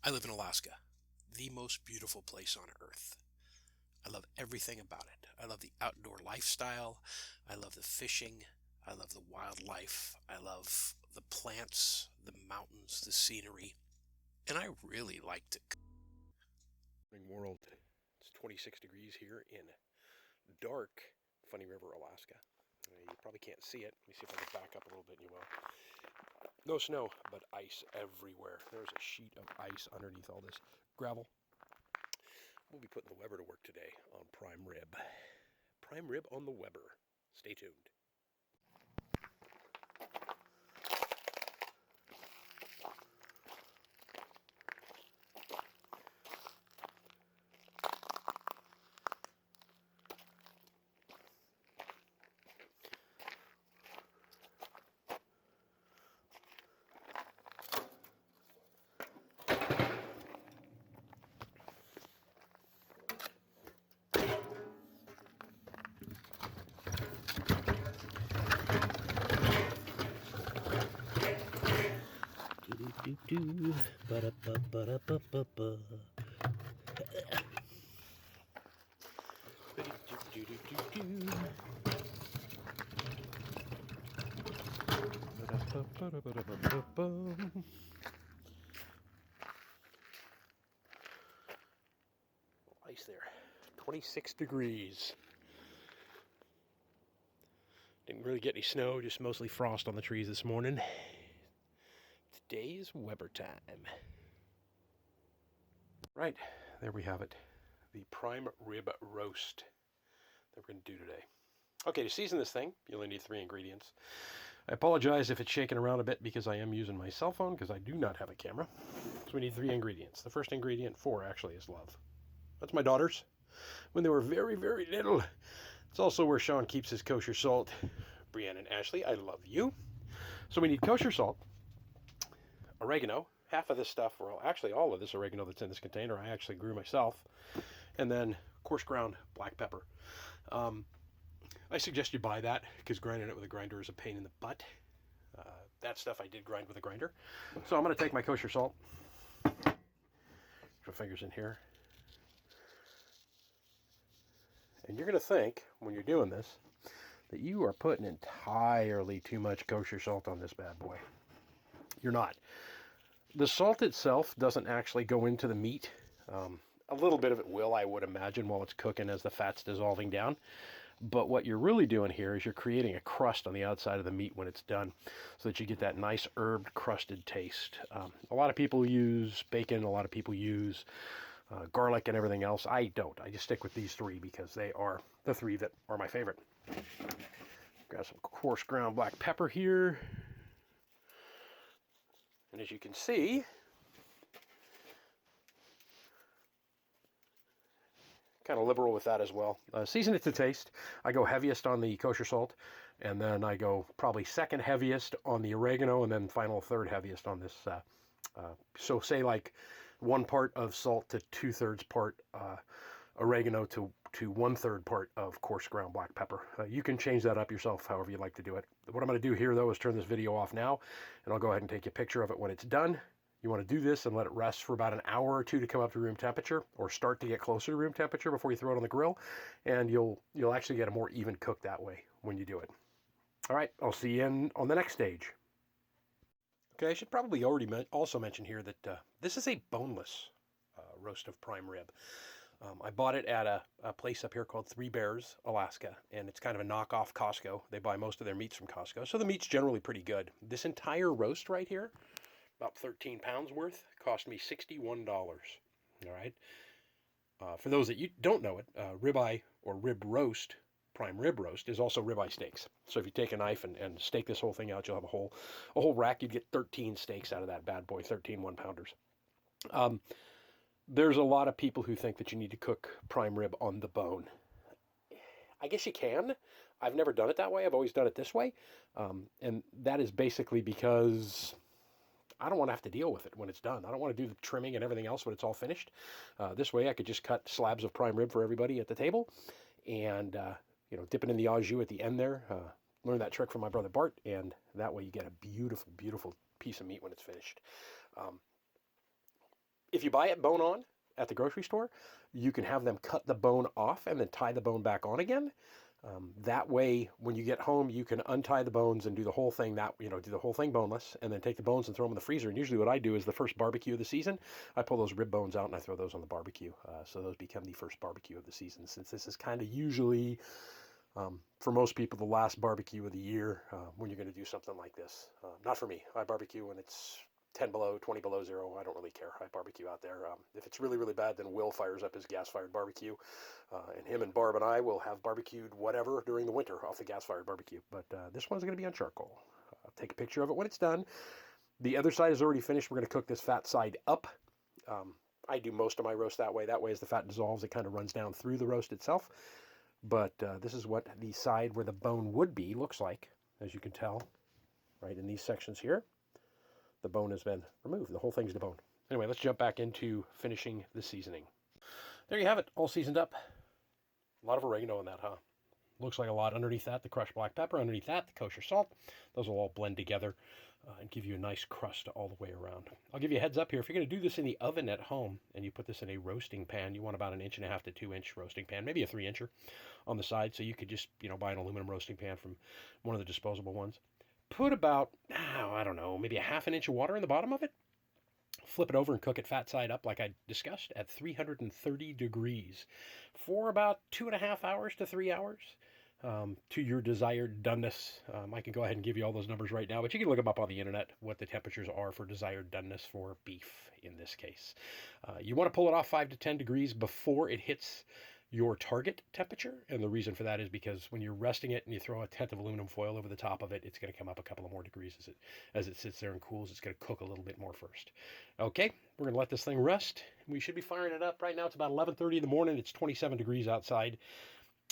I live in Alaska, the most beautiful place on earth. I love everything about it. I love the outdoor lifestyle. I love the fishing. I love the wildlife. I love the plants, the mountains, the scenery. And I really like to world. It's 26 degrees here in dark Funny River, Alaska. You probably can't see it. Let me see if I can back up a little bit and you will. No snow, but ice everywhere. There's a sheet of ice underneath all this gravel. We'll be putting the Weber to work today on prime rib. Prime rib on the Weber. Stay tuned. Do ba da ba ba da ba ba ba. Ice there. 26 degrees. Didn't really get any snow, just mostly frost on the trees this morning. Today's Weber time. Right, there we have it. The prime rib roast that we're going to do today. Okay, to season this thing, you only need 3 ingredients. I apologize if it's shaking around a bit because I am using my cell phone because I do not have a camera. So we need 3 ingredients. The first ingredient, 4 actually, is love. That's my daughters when they were very, very little. It's also where Sean keeps his kosher salt. Brianne and Ashley, I love you. So we need kosher salt, oregano, half of this stuff, well, actually all of this oregano that's in this container, I actually grew myself, and then coarse ground black pepper. I suggest you buy that because grinding it with a grinder is a pain in the butt. That stuff I did grind with a grinder. So I'm going to take my kosher salt, put my fingers in here, and you're going to think when you're doing this that you are putting entirely too much kosher salt on this bad boy. You're not. The salt itself doesn't actually go into the meat. A little bit of it will, I would imagine, while it's cooking as the fat's dissolving down. But what you're really doing here is you're creating a crust on the outside of the meat when it's done so that you get that nice herbed crusted taste. A lot of people use bacon, a lot of people use garlic and everything else. I don't. I just stick with these 3 because they are the 3 that are my favorite. Got some coarse ground black pepper here. And as you can see, kind of liberal with that as well. Season it to taste. I go heaviest on the kosher salt, and then I go probably second heaviest on the oregano, and then final third heaviest on this. So say like 1 part of salt to 2/3 part oregano to 1/3 part of coarse ground black pepper. You can change that up yourself however you like to do it. What I'm going to do here though is turn this video off now, and I'll go ahead and take a picture of it when it's done. You want to do this and let it rest for about an hour or 2 to come up to room temperature, or start to get closer to room temperature before you throw it on the grill, and you'll actually get a more even cook that way when you do it. All right, I'll see you on the next stage. Okay, I should probably already also mention here that this is a boneless roast of prime rib. I bought it at a place up here called Three Bears, Alaska, and it's kind of a knockoff Costco. They buy most of their meats from Costco, so the meat's generally pretty good. This entire roast right here, about 13 pounds worth, cost me $61. All right. For those that you don't know it, ribeye or rib roast, prime rib roast, is also ribeye steaks. So if you take a knife and steak this whole thing out, you'll have a whole rack. You'd get 13 steaks out of that bad boy, 13 1-pounders. There's a lot of people who think that you need to cook prime rib on the bone. I guess you can. I've never done it that way. I've always done it this way. And that is basically because I don't want to have to deal with it when it's done. I don't want to do the trimming and everything else when it's all finished. This way I could just cut slabs of prime rib for everybody at the table and, dip it in the au jus at the end there. Learn that trick from my brother Bart, and that way you get a beautiful, beautiful piece of meat when it's finished. If you buy it bone on at the grocery store, you can have them cut the bone off and then tie the bone back on again. That way, when you get home, you can untie the bones and do the whole thing do the whole thing boneless, and then take the bones and throw them in the freezer. And usually what I do is the first barbecue of the season, I pull those rib bones out and I throw those on the barbecue. So those become the first barbecue of the season, since this is kind of usually, for most people, the last barbecue of the year when you're going to do something like this. Not for me. I barbecue when it's 10 below, 20 below zero. I don't really care. I barbecue out there. If it's really, really bad, then Will fires up his gas-fired barbecue. And him and Barb and I will have barbecued whatever during the winter off the gas-fired barbecue. But this one's going to be on charcoal. I'll take a picture of it when it's done. The other side is already finished. We're going to cook this fat side up. I do most of my roast that way. That way, as the fat dissolves, it kind of runs down through the roast itself. But this is what the side where the bone would be looks like, as you can tell, right in these sections here. The bone has been removed. The whole thing's deboned. Anyway, let's jump back into finishing the seasoning. There you have it, all seasoned up. A lot of oregano in that, huh? Looks like a lot. Underneath that, the crushed black pepper. Underneath that, the kosher salt. Those will all blend together and give you a nice crust all the way around. I'll give you a heads up here. If you're going to do this in the oven at home and you put this in a roasting pan, you want about 1.5 to 2 inch roasting pan, maybe a 3-incher on the side. So you could just, buy an aluminum roasting pan from one of the disposable ones. Put about, I don't know, maybe a 1/2 inch of water in the bottom of it. Flip it over and cook it fat side up like I discussed at 330 degrees for about 2.5 hours to 3 hours to your desired doneness. I can go ahead and give you all those numbers right now, but you can look them up on the internet, what the temperatures are for desired doneness for beef in this case. You want to pull it off 5 to 10 degrees before it hits your target temperature, and the reason for that is because when you're resting it and you throw a 1/10 of aluminum foil over the top of it, it's going to come up a couple of more degrees as it sits there and cools. It's going to cook a little bit more first. Okay, we're going to let this thing rest. We should be firing it up right now. It's about 11:30 in the morning. It's 27 degrees outside.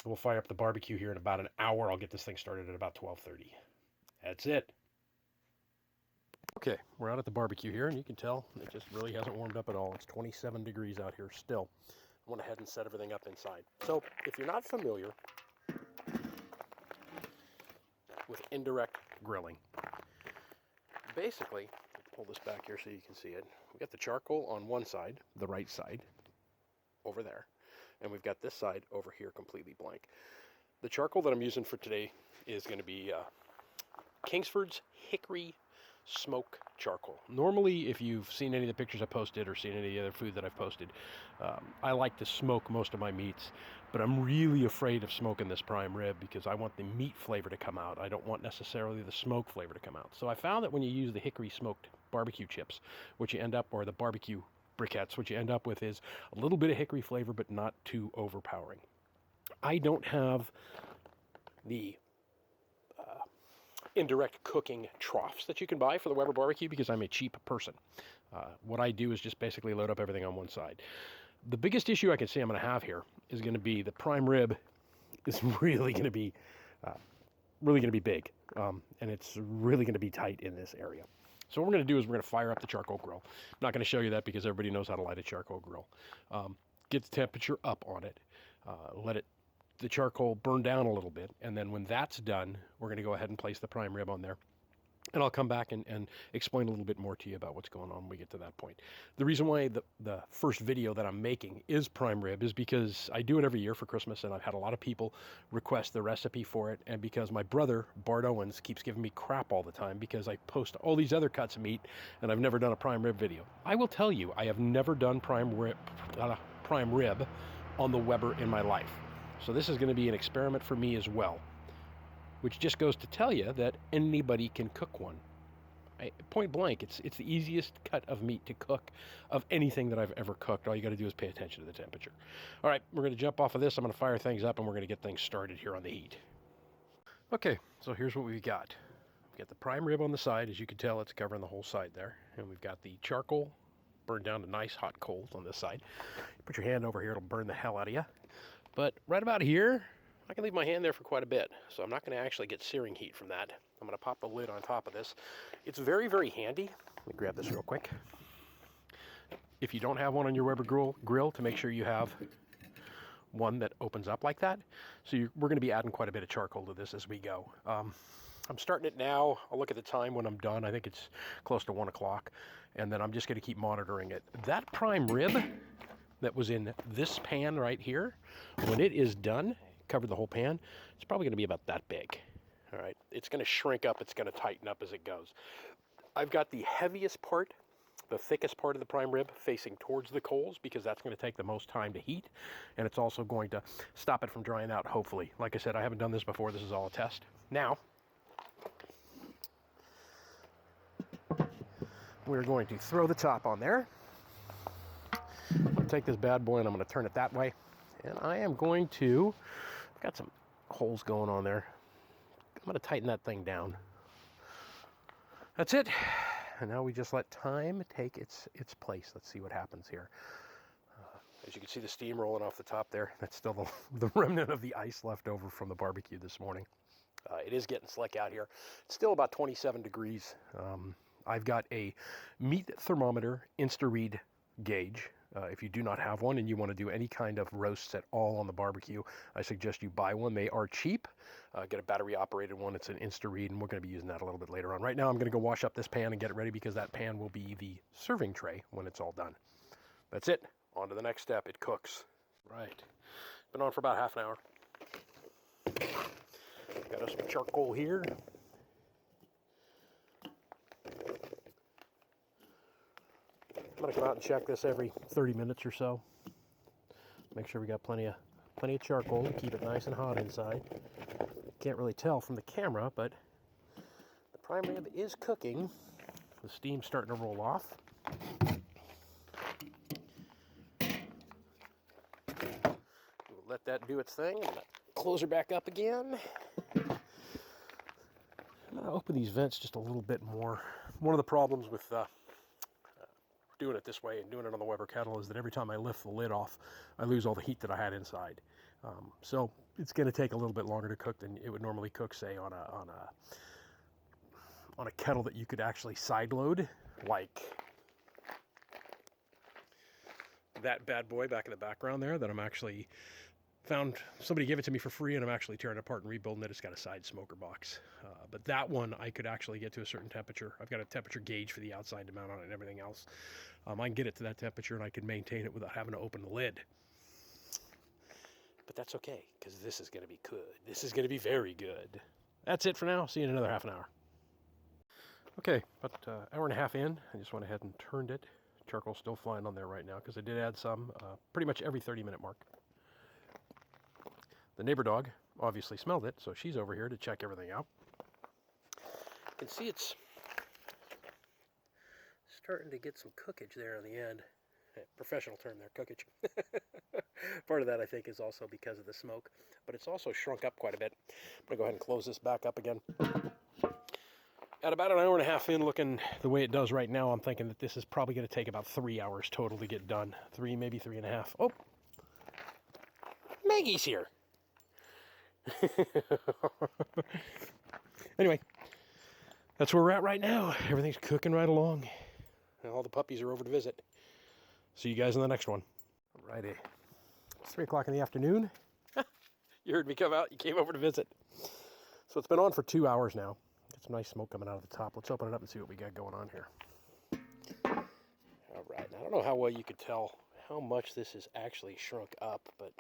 We'll fire up the barbecue here in about an hour. I'll get this thing started at about 12:30. That's it. Okay, we're out at the barbecue here, and you can tell it just really hasn't warmed up at all. It's 27 degrees out here still. I went ahead and set everything up inside. So if you're not familiar with indirect grilling, basically, pull this back here so you can see it. We've got the charcoal on one side, the right side, over there. And we've got this side over here completely blank. The charcoal that I'm using for today is going to be Kingsford's Hickory Smoke Charcoal. Normally, if you've seen any of the pictures I posted or seen any other food that I've posted, I like to smoke most of my meats, but I'm really afraid of smoking this prime rib because I want the meat flavor to come out. I don't want necessarily the smoke flavor to come out. So I found that when you use the hickory smoked barbecue chips, what you end up, or the barbecue briquettes, what you end up with is a little bit of hickory flavor, but not too overpowering. I don't have the indirect cooking troughs that you can buy for the Weber barbecue because I'm a cheap person. What I do is just basically load up everything on one side. The biggest issue I can see I'm going to have here is going to be the prime rib is really going to be big, and it's really going to be tight in this area. So what we're going to do is we're going to fire up the charcoal grill. I'm not going to show you that because everybody knows how to light a charcoal grill. Get the temperature up on it. Let the charcoal burn down a little bit, and then when that's done, we're going to go ahead and place the prime rib on there. And I'll come back and explain a little bit more to you about what's going on when we get to that point. The reason why the first video that I'm making is prime rib is because I do it every year for Christmas, and I've had a lot of people request the recipe for it, and because my brother, Bart Owens, keeps giving me crap all the time because I post all these other cuts of meat, and I've never done a prime rib video. I will tell you, I have never done prime rib on the Weber in my life. So this is going to be an experiment for me as well, which just goes to tell you that anybody can cook one. Point blank, it's the easiest cut of meat to cook of anything that I've ever cooked. All you got to do is pay attention to the temperature. All right, we're going to jump off of this. I'm going to fire things up, and we're going to get things started here on the heat. Okay, so here's what we've got. We've got the prime rib on the side. As you can tell, it's covering the whole side there. And we've got the charcoal burned down to nice hot coals on this side. You put your hand over here, it'll burn the hell out of you. But right about here, I can leave my hand there for quite a bit, so I'm not going to actually get searing heat from that. I'm going to pop the lid on top of this. It's very, very handy. Let me grab this real quick. If you don't have one on your Weber grill, to make sure you have one that opens up like that. So we're going to be adding quite a bit of charcoal to this as we go. I'm starting it now. I'll look at the time when I'm done. I think it's close to 1 o'clock. And then I'm just going to keep monitoring it. That prime rib that was in this pan right here, when it is done, covered the whole pan, it's probably going to be about that big. All right, it's going to shrink up. It's going to tighten up as it goes. I've got the heaviest part, the thickest part of the prime rib facing towards the coals because that's going to take the most time to heat. And it's also going to stop it from drying out, hopefully. Like I said, I haven't done this before. This is all a test. Now, we're going to throw the top on there. I'm going to take this bad boy and I'm going to turn it that way. And I am going to, I've got some holes going on there. I'm going to tighten that thing down. That's it. And now we just let time take its place. Let's see what happens here. As you can see the steam rolling off the top there. That's still the remnant of the ice left over from the barbecue this morning. It is getting slick out here. It's still about 27 degrees. I've got a meat thermometer Insta-Read gauge. If you do not have one and you want to do any kind of roasts at all on the barbecue, I suggest you buy one. They are cheap. Get a battery-operated one. It's an Insta-Read, and we're going to be using that a little bit later on. Right now, I'm going to go wash up this pan and get it ready because that pan will be the serving tray when it's all done. That's it. On to the next step. It cooks. Right. Been on for about half an hour. Got us some charcoal here. I'm going to come out and check this every 30 minutes or so. Make sure we got plenty of charcoal to keep it nice and hot inside. Can't really tell from the camera, but the prime rib is cooking. The steam's starting to roll off. We'll let that do its thing. Close her back up again. I'm going to open these vents just a little bit more. One of the problems with doing it this way and doing it on the Weber kettle is that every time I lift the lid off, I lose all the heat that I had inside. So it's going to take a little bit longer to cook than it would normally cook, say, on a kettle that you could actually side load, like that bad boy back in the background there that I'm actually found. Somebody gave it to me for free, and I'm actually tearing it apart and rebuilding it. It's got a side smoker box. But that one, I could actually get to a certain temperature. I've got a temperature gauge for the outside to mount on it and everything else. I can get it to that temperature, and I can maintain it without having to open the lid. But that's okay, because this is going to be good. This is going to be very good. That's it for now. See you in another half an hour. Okay, about an hour and a half in, I just went ahead and turned it. Charcoal's still flying on there right now, because I did add some pretty much every 30-minute mark. The neighbor dog obviously smelled it, so she's over here to check everything out. You can see it's starting to get some cookage there on the end. Professional term there, cookage. Part of that, I think, is also because of the smoke, but it's also shrunk up quite a bit. I'm going to go ahead and close this back up again. At about an hour and a half in, looking the way it does right now, I'm thinking that this is probably going to take about 3 hours total to get done. 3, maybe 3.5. Oh, Maggie's here. Anyway, that's where we're at right now. Everything's cooking right along. And all the puppies are over to visit. See you guys in the next one. Alrighty. It's 3 o'clock in the afternoon. You heard me come out. You came over to visit. So it's been on for 2 hours now. Got some nice smoke coming out of the top. Let's open it up and see what we got going on here. Alright. I don't know how well you could tell how much this has actually shrunk up, but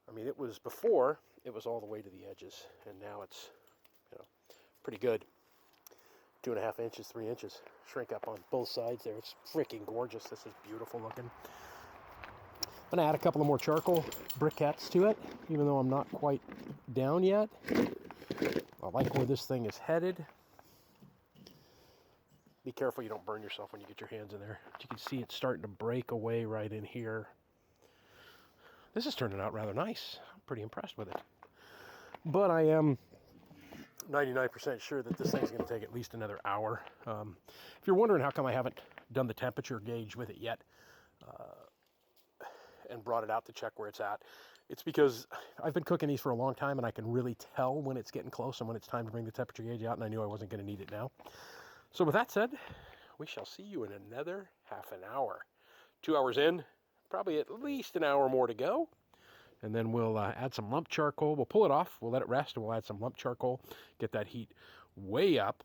I mean, it was before, it was all the way to the edges, and now it's, pretty good. 2.5 inches, 3 inches shrink up on both sides there. It's freaking gorgeous. This is beautiful looking. I'm gonna add a couple of more charcoal briquettes to it, even though I'm not quite down yet. I like where this thing is headed. Be careful you don't burn yourself when you get your hands in there. But you can see it's starting to break away right in here. This is turning out rather nice. I'm pretty impressed with it. But I am 99% sure that this thing's going to take at least another hour. If you're wondering how come I haven't done the temperature gauge with it yet and brought it out to check where it's at, it's because I've been cooking these for a long time and I can really tell when it's getting close and when it's time to bring the temperature gauge out, and I knew I wasn't going to need it now. So with that said, we shall see you in another half an hour. 2 hours in, probably at least an hour more to go. And then we'll add some lump charcoal. We'll pull it off. We'll let it rest, and we'll add some lump charcoal. Get that heat way up.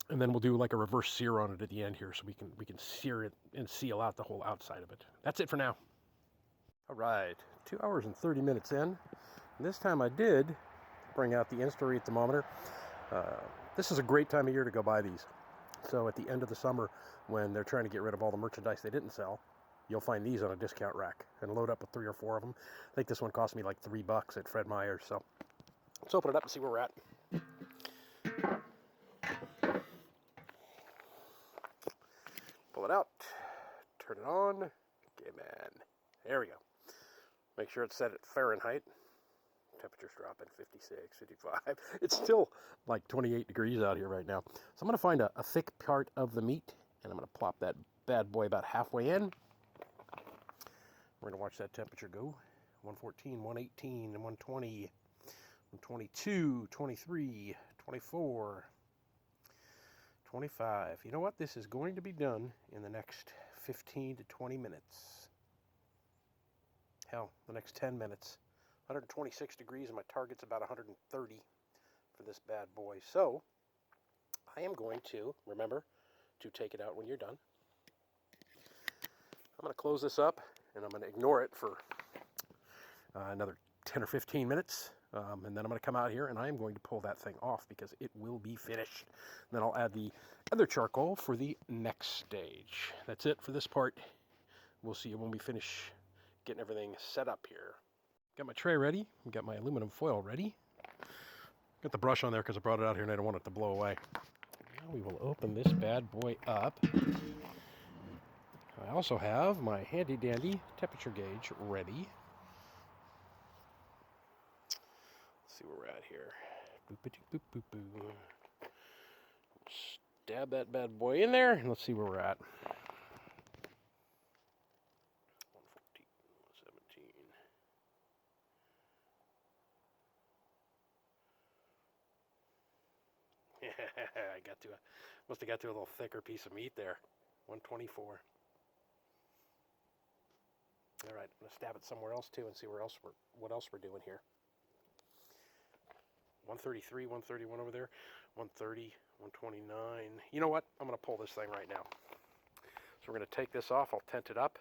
And then we'll do like a reverse sear on it at the end here, so we can sear it and seal out the whole outside of it. That's it for now. All right, 2 hours and 30 minutes in. And this time I did bring out the Insta-Read thermometer. This is a great time of year to go buy these. So at the end of the summer, when they're trying to get rid of all the merchandise they didn't sell, you'll find these on a discount rack and load up with 3 or 4 of them. I think this one cost me like $3 at Fred Meyer's. So let's open it up and see where we're at. Pull it out, turn it on. Okay, man. There we go. Make sure it's set at Fahrenheit. Temperature's dropping, 56, 55. It's still like 28 degrees out here right now. So I'm going to find a thick part of the meat, and I'm going to plop that bad boy about halfway in. We're going to watch that temperature go. 114, 118, and 120, 122, 23, 24, 25. You know what? This is going to be done in the next 15 to 20 minutes. Hell, the next 10 minutes. 126 degrees, and my target's about 130 for this bad boy. So, I am going to, remember, to take it out when you're done. I'm going to close this up, and I'm going to ignore it for another 10 or 15 minutes. And then I'm going to come out here, and I am going to pull that thing off because it will be finished. And then I'll add the other charcoal for the next stage. That's it for this part. We'll see you when we finish getting everything set up here. Got my tray ready. Got my aluminum foil ready. Got the brush on there because I brought it out here and I don't want it to blow away. Now we will open this bad boy up. I also have my handy dandy temperature gauge ready. Let's see where we're at here. Boop, boop, boop, boop. Stab that bad boy in there and let's see where we're at. 114, 117. Must have got to a little thicker piece of meat there. 124. All right, I'm gonna stab it somewhere else too and see what else we're doing here. 133, 131 over there, 130, 129. You know what? I'm gonna pull this thing right now. So we're gonna take this off. I'll tent it up,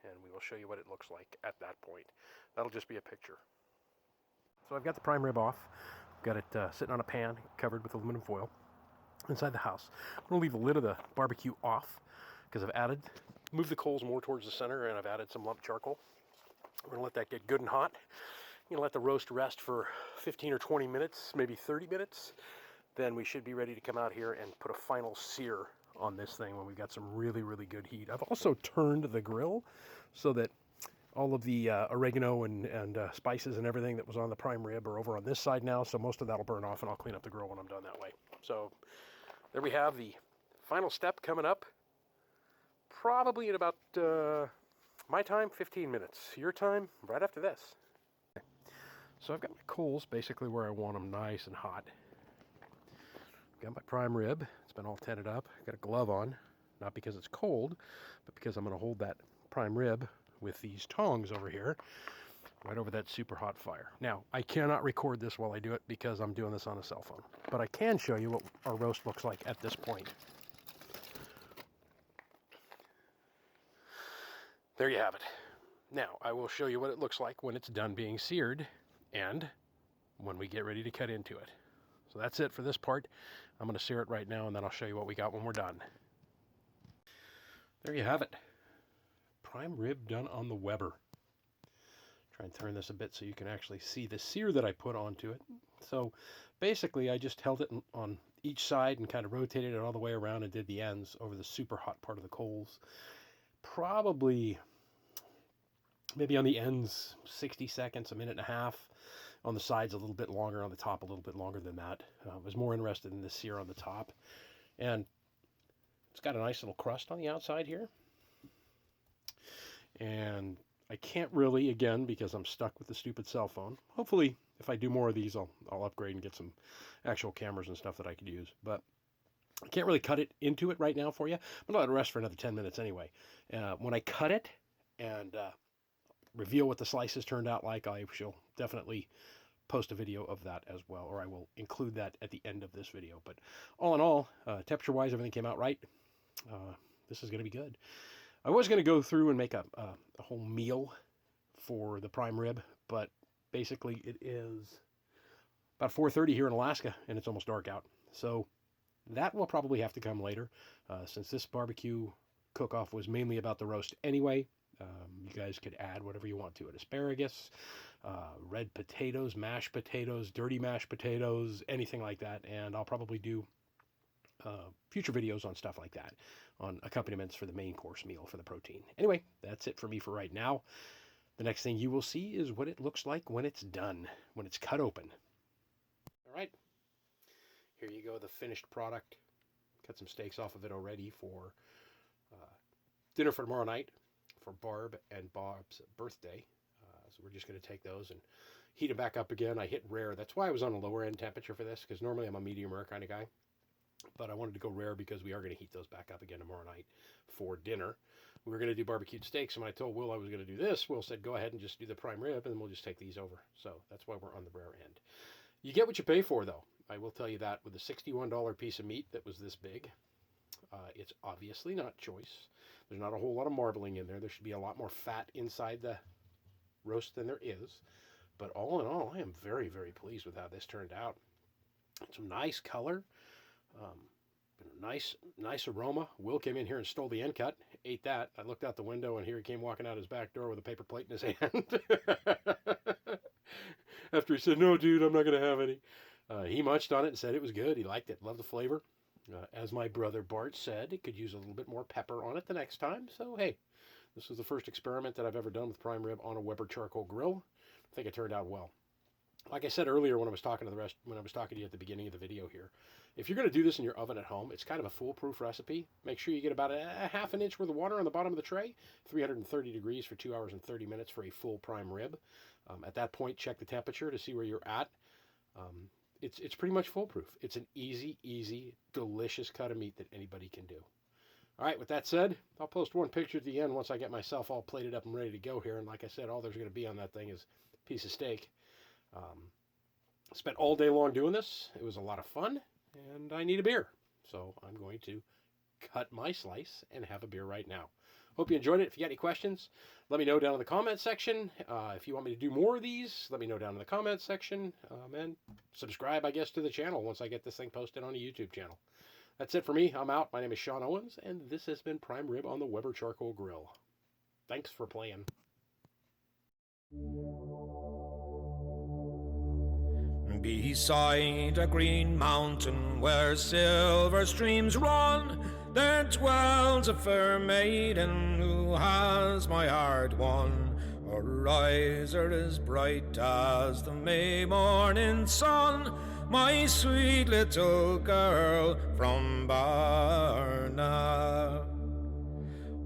and we will show you what it looks like at that point. That'll just be a picture. So I've got the prime rib off. Got it sitting on a pan covered with aluminum foil inside the house. I'm going to leave the lid of the barbecue off because I've moved the coals more towards the center, and I've added some lump charcoal. We're going to let that get good and hot. I'm going to let the roast rest for 15 or 20 minutes, maybe 30 minutes. Then we should be ready to come out here and put a final sear on this thing when we've got some really, really good heat. I've also turned the grill so that all of the oregano and spices and everything that was on the prime rib are over on this side now, so most of that will burn off, and I'll clean up the grill when I'm done that way. So there we have the final step coming up, probably in about, my time, 15 minutes. Your time, right after this. Okay. So I've got my coals basically where I want them, nice and hot. Got my prime rib. It's been all tented up. Got a glove on, not because it's cold, but because I'm going to hold that prime rib with these tongs over here, right over that super hot fire. Now, I cannot record this while I do it because I'm doing this on a cell phone, but I can show you what our roast looks like at this point. There you have it. Now, I will show you what it looks like when it's done being seared and when we get ready to cut into it. So that's it for this part. I'm going to sear it right now, and then I'll show you what we got when we're done. There you have it. Prime rib done on the Weber. Try and turn this a bit so you can actually see the sear that I put onto it. So basically I just held it on each side and kind of rotated it all the way around and did the ends over the super hot part of the coals. Probably maybe on the ends 60 seconds, a minute and a half. On the sides a little bit longer, on the top a little bit longer than that. I was more interested in the sear on the top. And it's got a nice little crust on the outside here. And I can't really, again, because I'm stuck with the stupid cell phone. Hopefully, if I do more of these, I'll upgrade and get some actual cameras and stuff that I could use. But I can't really cut it into it right now for you. I'm going to let it rest for another 10 minutes anyway. When I cut it and reveal what the slices turned out like, I shall definitely post a video of that as well, or I will include that at the end of this video. But all in all, temperature-wise, everything came out right. This is going to be good. I was going to go through and make a whole meal for the prime rib, but basically it is about 4:30 here in Alaska, and it's almost dark out. So that will probably have to come later, since this barbecue cook-off was mainly about the roast anyway. You guys could add whatever you want to it. Asparagus, red potatoes, mashed potatoes, dirty mashed potatoes, anything like that. And I'll probably do future videos on stuff like that, on accompaniments for the main course meal for the protein. Anyway, that's it for me for right now. The next thing you will see is what it looks like when it's done, when it's cut open. All right, here you go, the finished product. Cut some steaks off of it already for dinner for tomorrow night for Barb and Bob's birthday. So we're just going to take those and heat them back up again. I hit rare. That's why I was on a lower end temperature for this, because normally I'm a medium rare kind of guy. But I wanted to go rare because we are going to heat those back up again tomorrow night for dinner. We were going to do barbecued steaks, and when I told Will I was going to do this, Will said, go ahead and just do the prime rib, and then we'll just take these over. So that's why we're on the rare end. You get what you pay for, though. I will tell you that with a $61 piece of meat that was this big, it's obviously not choice. There's not a whole lot of marbling in there. There should be a lot more fat inside the roast than there is. But all in all, I am very, very pleased with how this turned out. Some nice color. Nice aroma. Will came in here and stole the end cut, ate that. I looked out the window, and here he came walking out his back door with a paper plate in his hand. After he said, no, dude, I'm not going to have any. He munched on it and said it was good. He liked it. Loved the flavor. As my brother Bart said, it could use a little bit more pepper on it the next time. So, hey, this was the first experiment that I've ever done with prime rib on a Weber charcoal grill. I think it turned out well. Like I said earlier when I was talking to you at the beginning of the video here, if you're going to do this in your oven at home, it's kind of a foolproof recipe. Make sure you get about a half an inch worth of water on the bottom of the tray, 330 degrees for 2 hours and 30 minutes for a full prime rib. At that point, check the temperature to see where you're at. It's pretty much foolproof. It's an easy, delicious cut of meat that anybody can do. All right, with that said, I'll post one picture at the end once I get myself all plated up and ready to go here. And like I said, all there's going to be on that thing is a piece of steak. Spent all day long doing this. It was a lot of fun, and I need a beer. So I'm going to cut my slice and have a beer right now. Hope you enjoyed it. If you got any questions, let me know down in the comments section. If you want me to do more of these, let me know down in the comments section. And subscribe, I guess, to the channel once I get this thing posted on a YouTube channel. That's it for me. I'm out. My name is Sean Owens, and this has been Prime Rib on the Weber Charcoal Grill. Thanks for playing. Beside a green mountain where silver streams run, there dwells a fair maiden who has my heart won. Her eyes are as bright as the May morning sun, my sweet little girl from Barna.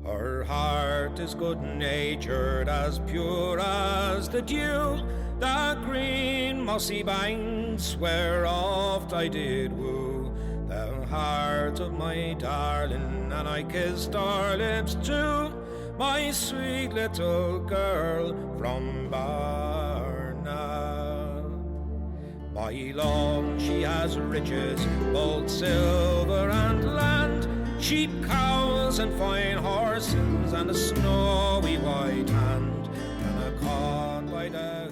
Her heart is good-natured, as pure as the dew, the green mossy banks where oft I did woo the heart of my darling, and I kissed her lips too, my sweet little girl from Barna. My love, she has riches, both silver and land, sheep, cows, and fine horses, and a snowy white hand, and a corn by the